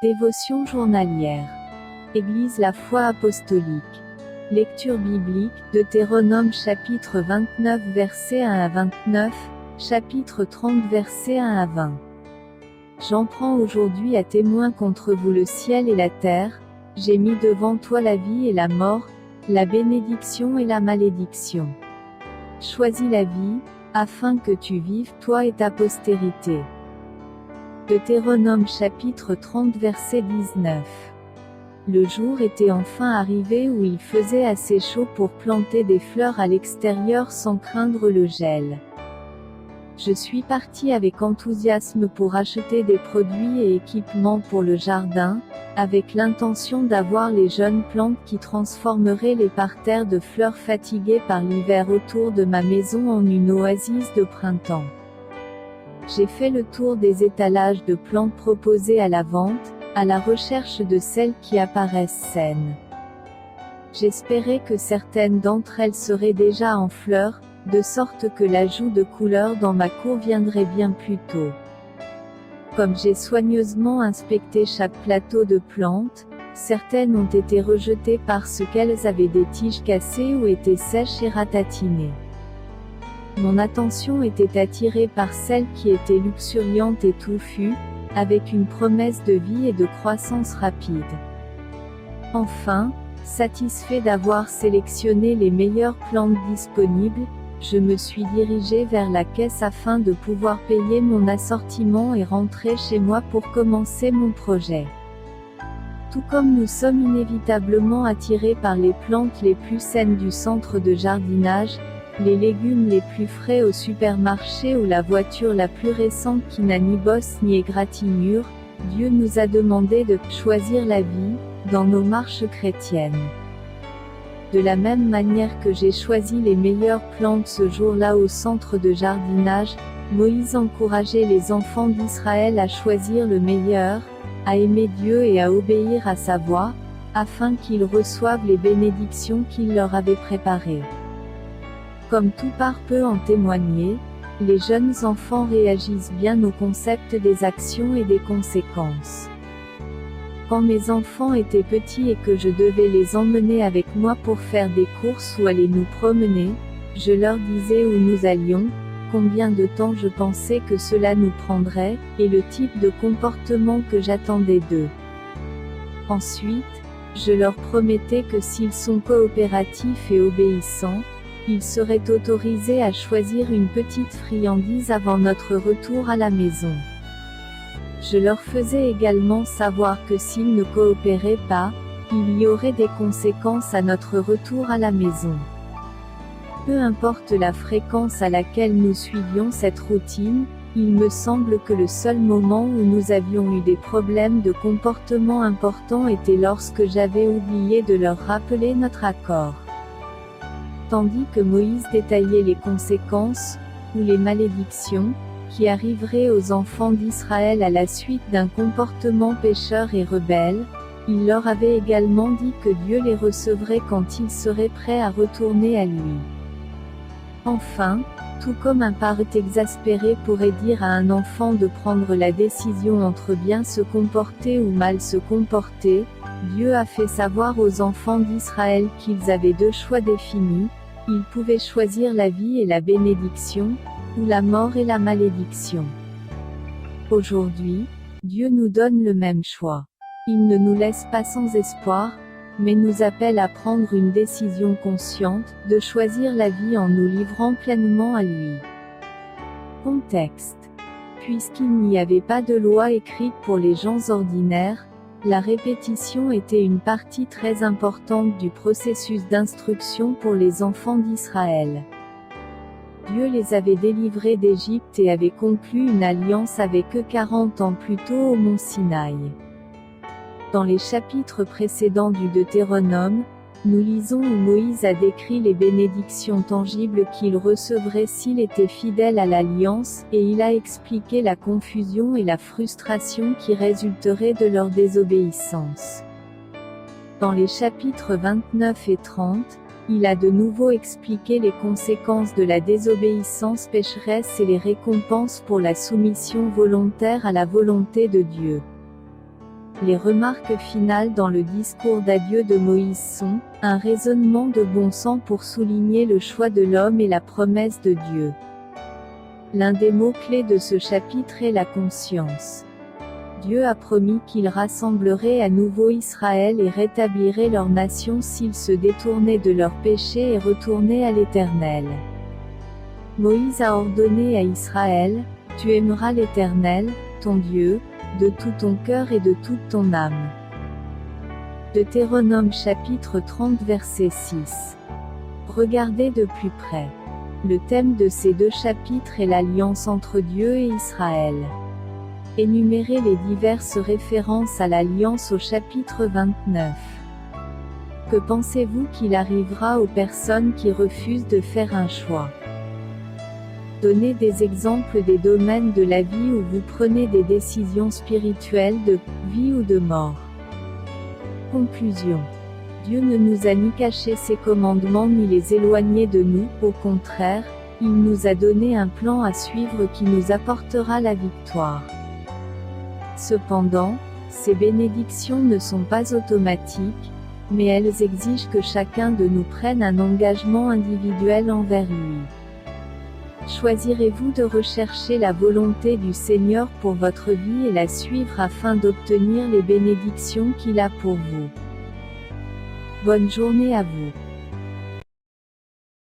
Dévotion journalière. Église La Foi Apostolique. Lecture biblique, Deutéronome chapitre 29 versets 1 à 29, chapitre 30 versets 1 à 20. J'en prends aujourd'hui à témoin contre vous le ciel et la terre, j'ai mis devant toi la vie et la mort, la bénédiction et la malédiction. Choisis la vie, afin que tu vives toi et ta postérité. Deutéronome chapitre 30 verset 19. Le jour était enfin arrivé où il faisait assez chaud pour planter des fleurs à l'extérieur sans craindre le gel. Je suis parti avec enthousiasme pour acheter des produits et équipements pour le jardin, avec l'intention d'avoir les jeunes plantes qui transformeraient les parterres de fleurs fatiguées par l'hiver autour de ma maison en une oasis de printemps. J'ai fait le tour des étalages de plantes proposées à la vente, à la recherche de celles qui apparaissent saines. J'espérais que certaines d'entre elles seraient déjà en fleurs, de sorte que l'ajout de couleurs dans ma cour viendrait bien plus tôt. Comme j'ai soigneusement inspecté chaque plateau de plantes, certaines ont été rejetées parce qu'elles avaient des tiges cassées ou étaient sèches et ratatinées. Mon attention était attirée par celles qui étaient luxuriantes et touffues, avec une promesse de vie et de croissance rapide. Enfin, satisfait d'avoir sélectionné les meilleures plantes disponibles, je me suis dirigé vers la caisse afin de pouvoir payer mon assortiment et rentrer chez moi pour commencer mon projet. Tout comme nous sommes inévitablement attirés par les plantes les plus saines du centre de jardinage, les légumes les plus frais au supermarché ou la voiture la plus récente qui n'a ni bosse ni égratignure, Dieu nous a demandé de choisir la vie dans nos marches chrétiennes. De la même manière que j'ai choisi les meilleures plantes ce jour-là au centre de jardinage, Moïse encourageait les enfants d'Israël à choisir le meilleur, à aimer Dieu et à obéir à sa voix, afin qu'ils reçoivent les bénédictions qu'il leur avait préparées. Comme tout part peut en témoigner, les jeunes enfants réagissent bien au concept des actions et des conséquences. Quand mes enfants étaient petits et que je devais les emmener avec moi pour faire des courses ou aller nous promener, je leur disais où nous allions, combien de temps je pensais que cela nous prendrait, et le type de comportement que j'attendais d'eux. Ensuite, je leur promettais que s'ils sont coopératifs et obéissants, ils seraient autorisés à choisir une petite friandise avant notre retour à la maison. Je leur faisais également savoir que s'ils ne coopéraient pas, il y aurait des conséquences à notre retour à la maison. Peu importe la fréquence à laquelle nous suivions cette routine, il me semble que le seul moment où nous avions eu des problèmes de comportement importants était lorsque j'avais oublié de leur rappeler notre accord. Tandis que Moïse détaillait les conséquences, ou les malédictions, qui arriveraient aux enfants d'Israël à la suite d'un comportement pécheur et rebelle, il leur avait également dit que Dieu les recevrait quand ils seraient prêts à retourner à lui. Enfin, tout comme un parent exaspéré pourrait dire à un enfant de prendre la décision entre bien se comporter ou mal se comporter, Dieu a fait savoir aux enfants d'Israël qu'ils avaient deux choix définis. Ils pouvaient choisir la vie et la bénédiction, ou la mort et la malédiction. Aujourd'hui, Dieu nous donne le même choix. Il ne nous laisse pas sans espoir, mais nous appelle à prendre une décision consciente, de choisir la vie en nous livrant pleinement à lui. Contexte. Puisqu'il n'y avait pas de loi écrite pour les gens ordinaires, la répétition était une partie très importante du processus d'instruction pour les enfants d'Israël. Dieu les avait délivrés d'Égypte et avait conclu une alliance avec eux 40 ans plus tôt au mont Sinaï. Dans les chapitres précédents du Deutéronome, nous lisons où Moïse a décrit les bénédictions tangibles qu'il recevrait s'il était fidèle à l'alliance, et il a expliqué la confusion et la frustration qui résulteraient de leur désobéissance. Dans les chapitres 29 et 30, il a de nouveau expliqué les conséquences de la désobéissance pécheresse et les récompenses pour la soumission volontaire à la volonté de Dieu. Les remarques finales dans le discours d'adieu de Moïse sont un raisonnement de bon sens pour souligner le choix de l'homme et la promesse de Dieu. L'un des mots-clés de ce chapitre est la conscience. Dieu a promis qu'il rassemblerait à nouveau Israël et rétablirait leur nation s'ils se détournaient de leurs péchés et retournaient à l'Éternel. Moïse a ordonné à Israël, « Tu aimeras l'Éternel, ton Dieu, de tout ton cœur et de toute ton âme. » Deutéronome chapitre 30 verset 6. Regardez de plus près. Le thème de ces deux chapitres est l'alliance entre Dieu et Israël. Énumérez les diverses références à l'alliance au chapitre 29. Que pensez-vous qu'il arrivera aux personnes qui refusent de faire un choix? Donnez des exemples des domaines de la vie où vous prenez des décisions spirituelles de vie ou de mort. Conclusion. Dieu ne nous a ni caché ses commandements ni les éloigné de nous, au contraire, il nous a donné un plan à suivre qui nous apportera la victoire. Cependant, ces bénédictions ne sont pas automatiques, mais elles exigent que chacun de nous prenne un engagement individuel envers lui. Choisirez-vous de rechercher la volonté du Seigneur pour votre vie et la suivre afin d'obtenir les bénédictions qu'il a pour vous? Bonne journée à vous.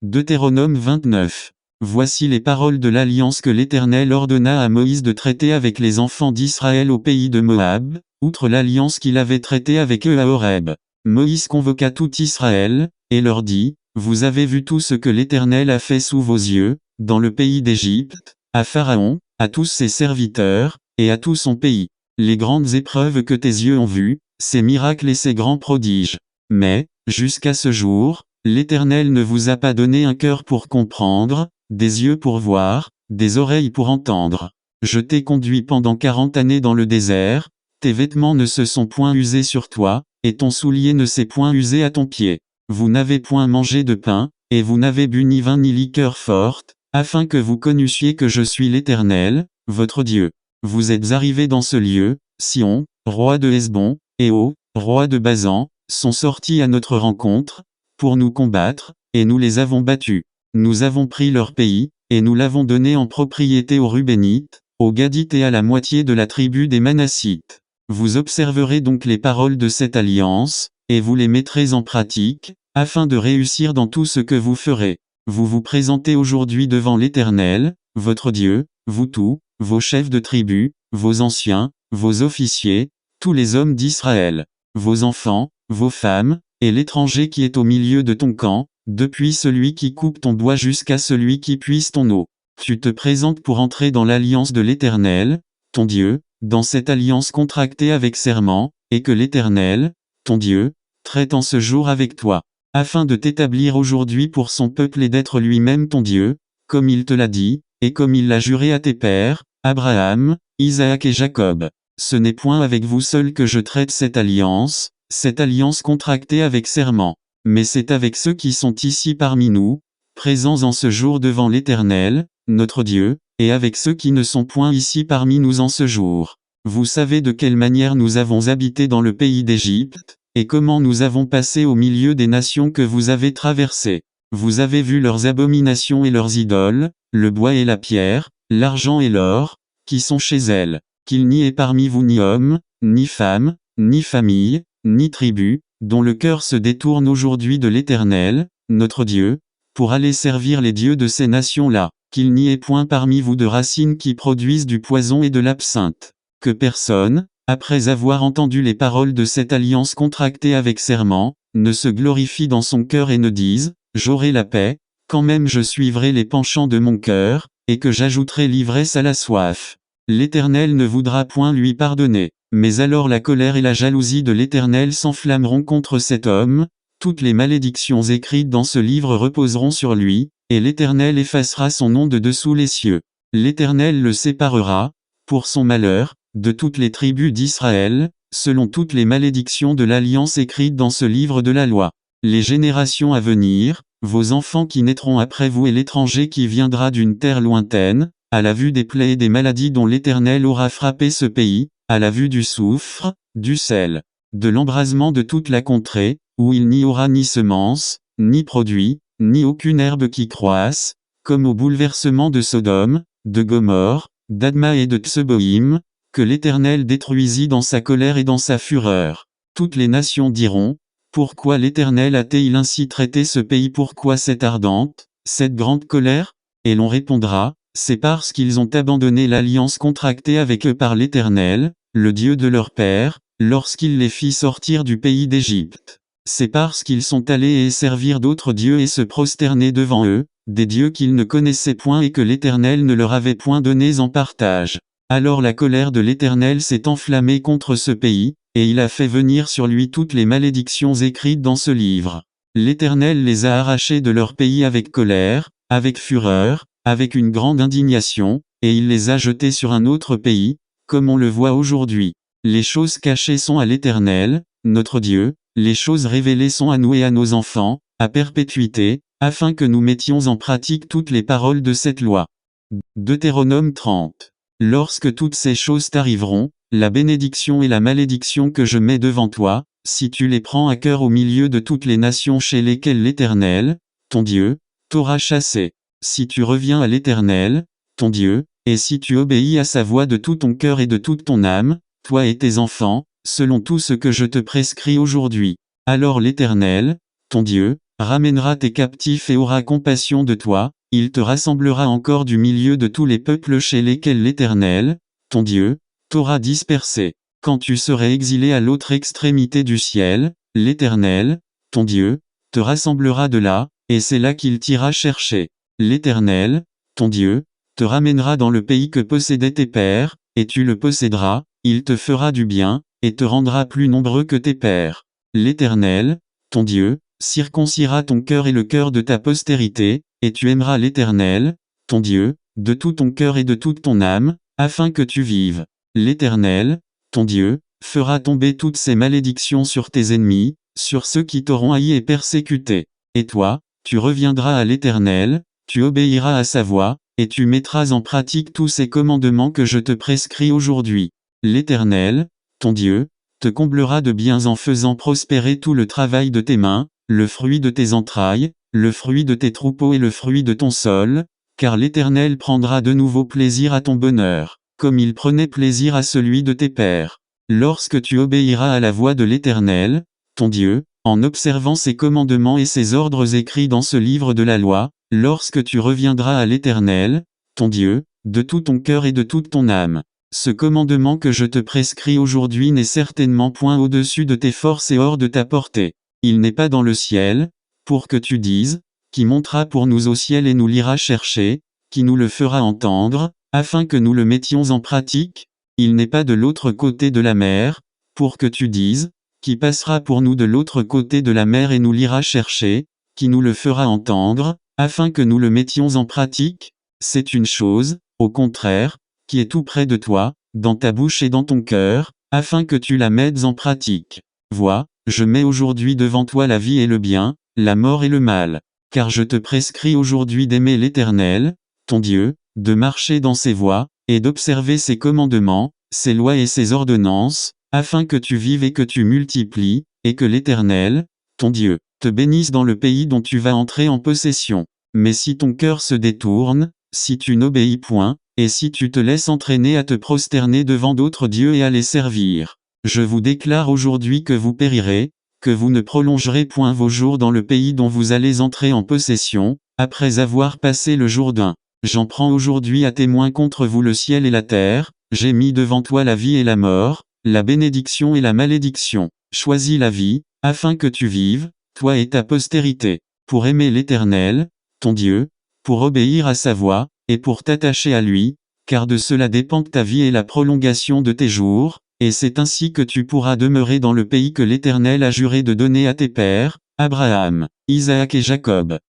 Deutéronome 29. Voici les paroles de l'alliance que l'Éternel ordonna à Moïse de traiter avec les enfants d'Israël au pays de Moab, outre l'alliance qu'il avait traitée avec eux à Horeb. Moïse convoqua tout Israël, et leur dit, « Vous avez vu tout ce que l'Éternel a fait sous vos yeux, dans le pays d'Égypte, à Pharaon, à tous ses serviteurs, et à tout son pays. Les grandes épreuves que tes yeux ont vues, ses miracles et ses grands prodiges. Mais, jusqu'à ce jour, l'Éternel ne vous a pas donné un cœur pour comprendre, des yeux pour voir, des oreilles pour entendre. Je t'ai conduit pendant 40 années dans le désert, tes vêtements ne se sont point usés sur toi, et ton soulier ne s'est point usé à ton pied. Vous n'avez point mangé de pain, et vous n'avez bu ni vin ni liqueur forte, afin que vous connussiez que je suis l'Éternel, votre Dieu. Vous êtes arrivés dans ce lieu, Sion, roi de Hesbon, et Og, roi de Basan, sont sortis à notre rencontre, pour nous combattre, et nous les avons battus. Nous avons pris leur pays, et nous l'avons donné en propriété aux Rubénites, aux Gadites et à la moitié de la tribu des Manassites. Vous observerez donc les paroles de cette alliance, et vous les mettrez en pratique, afin de réussir dans tout ce que vous ferez. Vous vous présentez aujourd'hui devant l'Éternel, votre Dieu, vous tous, vos chefs de tribu, vos anciens, vos officiers, tous les hommes d'Israël, vos enfants, vos femmes, et l'étranger qui est au milieu de ton camp, depuis celui qui coupe ton bois jusqu'à celui qui puise ton eau. Tu te présentes pour entrer dans l'alliance de l'Éternel, ton Dieu, dans cette alliance contractée avec serment, et que l'Éternel, ton Dieu, traite en ce jour avec toi, afin de t'établir aujourd'hui pour son peuple et d'être lui-même ton Dieu, comme il te l'a dit, et comme il l'a juré à tes pères, Abraham, Isaac et Jacob. Ce n'est point avec vous seuls que je traite cette alliance contractée avec serment. Mais c'est avec ceux qui sont ici parmi nous, présents en ce jour devant l'Éternel, notre Dieu, et avec ceux qui ne sont point ici parmi nous en ce jour. Vous savez de quelle manière nous avons habité dans le pays d'Égypte, et comment nous avons passé au milieu des nations que vous avez traversées. Vous avez vu leurs abominations et leurs idoles, le bois et la pierre, l'argent et l'or, qui sont chez elles, qu'il n'y ait parmi vous ni homme, ni femme, ni famille, ni tribu, dont le cœur se détourne aujourd'hui de l'Éternel, notre Dieu, pour aller servir les dieux de ces nations-là, qu'il n'y ait point parmi vous de racines qui produisent du poison et de l'absinthe, que personne, après avoir entendu les paroles de cette alliance contractée avec serment, ne se glorifie dans son cœur et ne dise, j'aurai la paix, quand même je suivrai les penchants de mon cœur, et que j'ajouterai l'ivresse à la soif. L'Éternel ne voudra point lui pardonner. Mais alors la colère et la jalousie de l'Éternel s'enflammeront contre cet homme, toutes les malédictions écrites dans ce livre reposeront sur lui, et l'Éternel effacera son nom de dessous les cieux. L'Éternel le séparera, pour son malheur, de toutes les tribus d'Israël, selon toutes les malédictions de l'alliance écrite dans ce livre de la loi. Les générations à venir, vos enfants qui naîtront après vous et l'étranger qui viendra d'une terre lointaine, à la vue des plaies et des maladies dont l'Éternel aura frappé ce pays, à la vue du soufre, du sel, de l'embrasement de toute la contrée, où il n'y aura ni semence, ni produit, ni aucune herbe qui croisse, comme au bouleversement de Sodome, de Gomorrhe, d'Adma et de Tseboïm, que l'Éternel détruisit dans sa colère et dans sa fureur. Toutes les nations diront, pourquoi l'Éternel a-t-il ainsi traité ce pays, pourquoi cette ardente, cette grande colère? Et l'on répondra, c'est parce qu'ils ont abandonné l'alliance contractée avec eux par l'Éternel, le Dieu de leur père, lorsqu'il les fit sortir du pays d'Égypte. C'est parce qu'ils sont allés et servir d'autres dieux et se prosterner devant eux, des dieux qu'ils ne connaissaient point et que l'Éternel ne leur avait point donnés en partage. Alors la colère de l'Éternel s'est enflammée contre ce pays, et il a fait venir sur lui toutes les malédictions écrites dans ce livre. L'Éternel les a arrachés de leur pays avec colère, avec fureur, avec une grande indignation, et il les a jetés sur un autre pays, comme on le voit aujourd'hui. Les choses cachées sont à l'Éternel, notre Dieu, les choses révélées sont à nous et à nos enfants, à perpétuité, afin que nous mettions en pratique toutes les paroles de cette loi. Deutéronome 30. Lorsque toutes ces choses t'arriveront, la bénédiction et la malédiction que je mets devant toi, si tu les prends à cœur au milieu de toutes les nations chez lesquelles l'Éternel, ton Dieu, t'aura chassé. Si tu reviens à l'Éternel, ton Dieu, et si tu obéis à sa voix de tout ton cœur et de toute ton âme, toi et tes enfants, selon tout ce que je te prescris aujourd'hui, alors l'Éternel, ton Dieu, ramènera tes captifs et aura compassion de toi, il te rassemblera encore du milieu de tous les peuples chez lesquels l'Éternel, ton Dieu, t'aura dispersé. Quand tu serais exilé à l'autre extrémité du ciel, l'Éternel, ton Dieu, te rassemblera de là, et c'est là qu'il t'ira chercher. L'Éternel, ton Dieu, te ramènera dans le pays que possédaient tes pères, et tu le posséderas, il te fera du bien, et te rendra plus nombreux que tes pères. L'Éternel, ton Dieu, circoncira ton cœur et le cœur de ta postérité, et tu aimeras l'Éternel, ton Dieu, de tout ton cœur et de toute ton âme, afin que tu vives. L'Éternel, ton Dieu, fera tomber toutes ces malédictions sur tes ennemis, sur ceux qui t'auront haï et persécuté. Et toi, tu reviendras à l'Éternel, tu obéiras à sa voix, et tu mettras en pratique tous ces commandements que je te prescris aujourd'hui. L'Éternel, ton Dieu, te comblera de biens en faisant prospérer tout le travail de tes mains, le fruit de tes entrailles, le fruit de tes troupeaux et le fruit de ton sol, car l'Éternel prendra de nouveau plaisir à ton bonheur, comme il prenait plaisir à celui de tes pères. Lorsque tu obéiras à la voix de l'Éternel, ton Dieu, en observant ses commandements et ses ordres écrits dans ce livre de la loi, lorsque tu reviendras à l'Éternel, ton Dieu, de tout ton cœur et de toute ton âme. Ce commandement que je te prescris aujourd'hui n'est certainement point au-dessus de tes forces et hors de ta portée. Il n'est pas dans le ciel, pour que tu dises, qui montera pour nous au ciel et nous l'ira chercher, qui nous le fera entendre, afin que nous le mettions en pratique. Il n'est pas de l'autre côté de la mer, pour que tu dises, qui passera pour nous de l'autre côté de la mer et nous l'ira chercher, qui nous le fera entendre, afin que nous le mettions en pratique. C'est une chose, au contraire, qui est tout près de toi, dans ta bouche et dans ton cœur, afin que tu la mettes en pratique. Vois, je mets aujourd'hui devant toi la vie et le bien, la mort et le mal. Car je te prescris aujourd'hui d'aimer l'Éternel, ton Dieu, de marcher dans ses voies, et d'observer ses commandements, ses lois et ses ordonnances, afin que tu vives et que tu multiplies, et que l'Éternel, ton Dieu, te bénisse dans le pays dont tu vas entrer en possession. Mais si ton cœur se détourne, si tu n'obéis point, et si tu te laisses entraîner à te prosterner devant d'autres dieux et à les servir, je vous déclare aujourd'hui que vous périrez, que vous ne prolongerez point vos jours dans le pays dont vous allez entrer en possession, après avoir passé le Jourdain. J'en prends aujourd'hui à témoin contre vous le ciel et la terre, j'ai mis devant toi la vie et la mort, la bénédiction et la malédiction. Choisis la vie, afin que tu vives, toi et ta postérité, pour aimer l'Éternel, ton Dieu, pour obéir à sa voix, et pour t'attacher à lui, car de cela dépend ta vie et la prolongation de tes jours, et c'est ainsi que tu pourras demeurer dans le pays que l'Éternel a juré de donner à tes pères, Abraham, Isaac et Jacob.